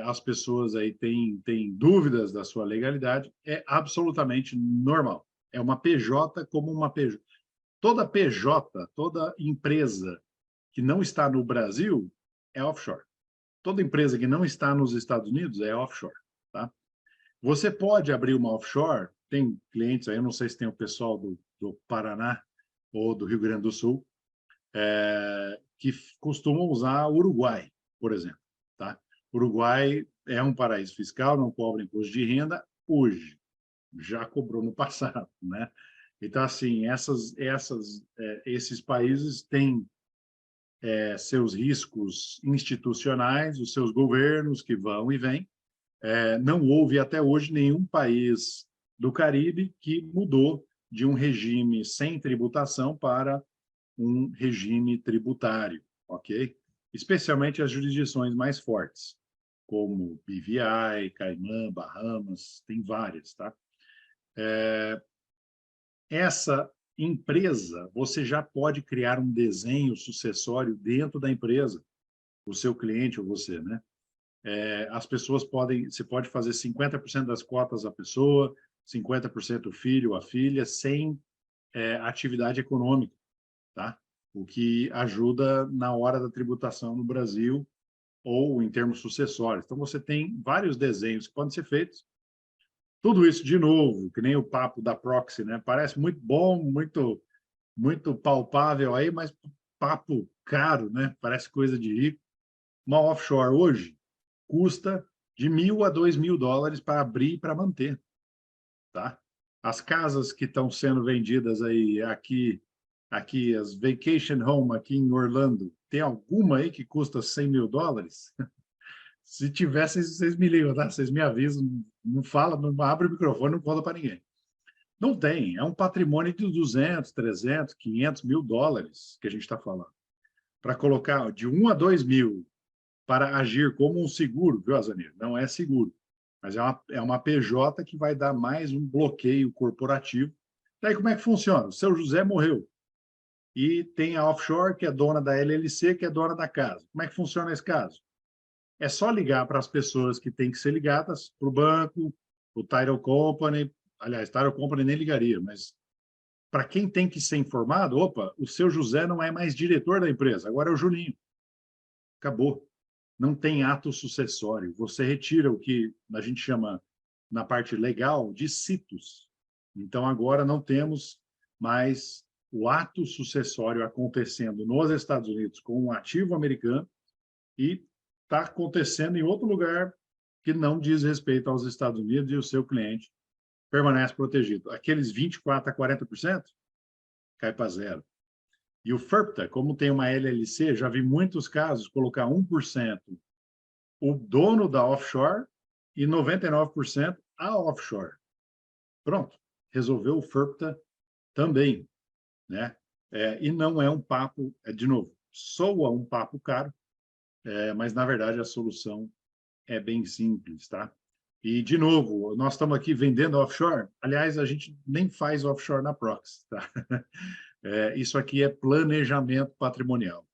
as pessoas aí têm dúvidas da sua legalidade, é absolutamente normal. É uma PJ como uma PJ. Toda PJ, toda empresa que não está no Brasil é offshore. Toda empresa que não está nos Estados Unidos é offshore, tá? Você pode abrir uma offshore, tem clientes aí, eu não sei se tem o pessoal do Paraná ou do Rio Grande do Sul, que costumam usar o Uruguai, por exemplo, tá? Uruguai é um paraíso fiscal, não cobra imposto de renda hoje, já cobrou no passado, né? Então, assim, esses países têm seus riscos institucionais, os seus governos que vão e vêm. Não houve até hoje nenhum país do Caribe que mudou de um regime sem tributação para um regime tributário, ok? Especialmente as jurisdições mais fortes, como BVI, Caimã, Bahamas, tem várias, tá? Essa empresa, você já pode criar um desenho sucessório dentro da empresa, o seu cliente ou você, né? As pessoas você pode fazer 50% das cotas à pessoa, 50% o filho ou a filha, sem atividade econômica, tá? O que ajuda na hora da tributação no Brasil ou em termos sucessórios. Então, você tem vários desenhos que podem ser feitos. Tudo isso, de novo, que nem o papo da proxy, né? Parece muito bom, muito, muito palpável aí, mas papo caro, né? Parece coisa de rico. Uma offshore hoje custa de $1.000 a $2.000 para abrir e para manter, tá? As casas que estão sendo vendidas aí aqui as vacation home aqui em Orlando, tem alguma aí que custa $100.000? Se tivesse, vocês me ligam, tá? Vocês me avisam, não fala, não abre o microfone, não conta para ninguém. Não tem, é um patrimônio de 200, 300, 500 mil dólares que a gente está falando. Para colocar de 1 a 2 mil para agir como um seguro, viu, Azanir? Não é seguro, mas é uma PJ que vai dar mais um bloqueio corporativo. Daí como é que funciona? O seu José morreu e tem a offshore, que é dona da LLC, que é dona da casa. Como é que funciona esse caso? É só ligar para as pessoas que têm que ser ligadas, para o banco, o Title Company, aliás, Title Company nem ligaria, mas para quem tem que ser informado, opa, o seu José não é mais diretor da empresa, agora é o Juninho. Acabou. Não tem ato sucessório. Você retira o que a gente chama, na parte legal, de situs. Então, agora não temos mais o ato sucessório acontecendo nos Estados Unidos com um ativo americano e está acontecendo em outro lugar que não diz respeito aos Estados Unidos, e o seu cliente permanece protegido. Aqueles 24% a 40% cai para zero. E o FIRPTA, como tem uma LLC, já vi muitos casos colocar 1% o dono da offshore e 99% a offshore. Pronto, resolveu o FIRPTA também, né? E não é um papo, de novo, soa um papo caro, mas na verdade a solução é bem simples, tá? E, de novo, nós estamos aqui vendendo offshore. Aliás, a gente nem faz offshore na Prox, tá? Isso aqui é planejamento patrimonial.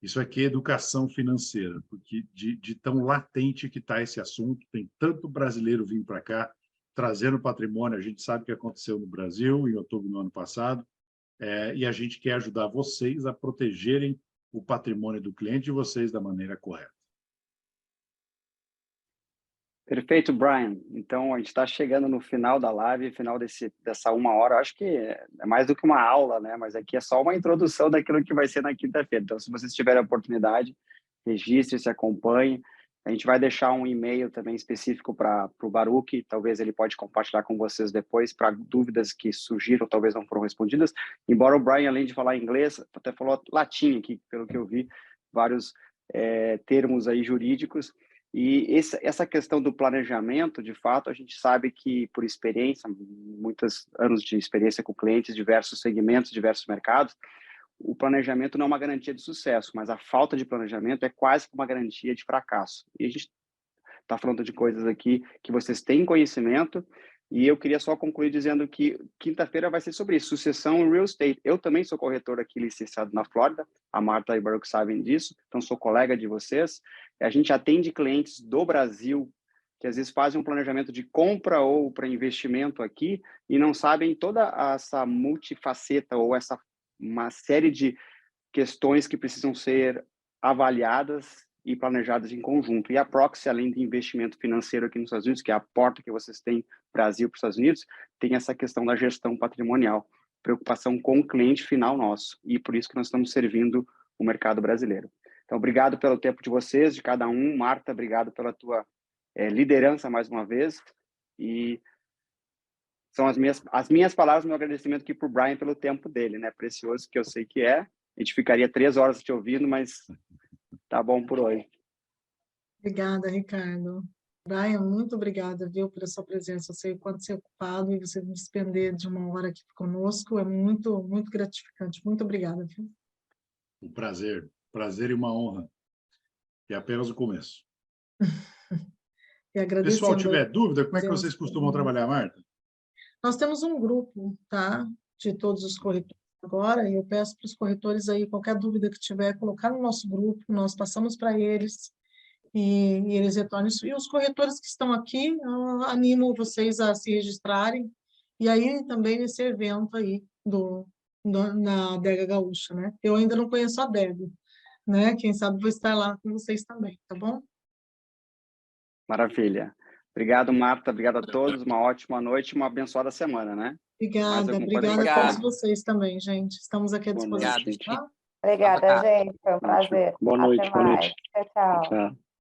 Isso aqui é educação financeira, porque de tão latente que está esse assunto, tem tanto brasileiro vindo para cá, trazendo patrimônio. A gente sabe o que aconteceu no Brasil, em outubro do ano passado, e a gente quer ajudar vocês a protegerem o patrimônio do cliente de vocês da maneira correta. Perfeito, Brian. Então, a gente está chegando no final da live, final dessa 1 hora. Acho que é mais do que uma aula, né? Mas aqui é só uma introdução daquilo que vai ser na quinta-feira. Então, se vocês tiverem a oportunidade, registre-se, acompanhe. A gente vai deixar um e-mail também específico para o Baruch. Talvez ele pode compartilhar com vocês depois para dúvidas que surgiram, talvez não foram respondidas. Embora o Brian, além de falar inglês, até falou latim aqui, pelo que eu vi, vários termos aí jurídicos. E essa questão do planejamento, de fato, a gente sabe que, por experiência, muitos anos de experiência com clientes, diversos segmentos, diversos mercados, o planejamento não é uma garantia de sucesso, mas a falta de planejamento é quase que uma garantia de fracasso. E a gente está falando de coisas aqui que vocês têm conhecimento, e eu queria só concluir dizendo que quinta-feira vai ser sobre isso, sucessão em real estate. Eu também sou corretor aqui licenciado na Flórida, a Marta e o Baruch sabem disso, então sou colega de vocês. A gente atende clientes do Brasil que às vezes fazem um planejamento de compra ou para investimento aqui e não sabem toda essa multifaceta ou uma série de questões que precisam ser avaliadas e planejadas em conjunto. E a Proxy, além de investimento financeiro aqui nos Estados Unidos, que é a porta que vocês têm Brasil para os Estados Unidos, tem essa questão da gestão patrimonial, preocupação com o cliente final nosso. E por isso que nós estamos servindo o mercado brasileiro. Então, obrigado pelo tempo de vocês, de cada um. Marta, obrigado pela tua liderança mais uma vez. E são as minhas palavras, meu agradecimento aqui para o Brian pelo tempo dele, né? Precioso, que eu sei que é. A gente ficaria 3 horas te ouvindo, mas tá bom por hoje. Obrigada, Ricardo. Brian, muito obrigada, viu, pela sua presença. Eu sei o quanto você é ocupado e você me despender de 1 hora aqui conosco é muito, muito gratificante. Muito obrigada, viu? Um prazer e uma honra. É apenas o começo. E agradecendo. Pessoal, tiver dúvida, como é que vocês costumam trabalhar, Marta? Nós temos um grupo, tá, de todos os corretores agora, e eu peço para os corretores aí, qualquer dúvida que tiver, colocar no nosso grupo, nós passamos para eles, e eles retornam isso. E os corretores que estão aqui, eu animo vocês a se registrarem, e aí também nesse evento aí na Adega Gaúcha, né? Eu ainda não conheço a Adega, né? Quem sabe vou estar lá com vocês também, tá bom? Maravilha. Obrigado, Marta. Obrigado a todos. Uma ótima noite e uma abençoada semana, né? Obrigada a todos vocês também, gente. Estamos aqui à disposição, tá? Obrigada, gente. Foi um prazer. Boa noite. Até mais. Tchau, tchau. Tchau.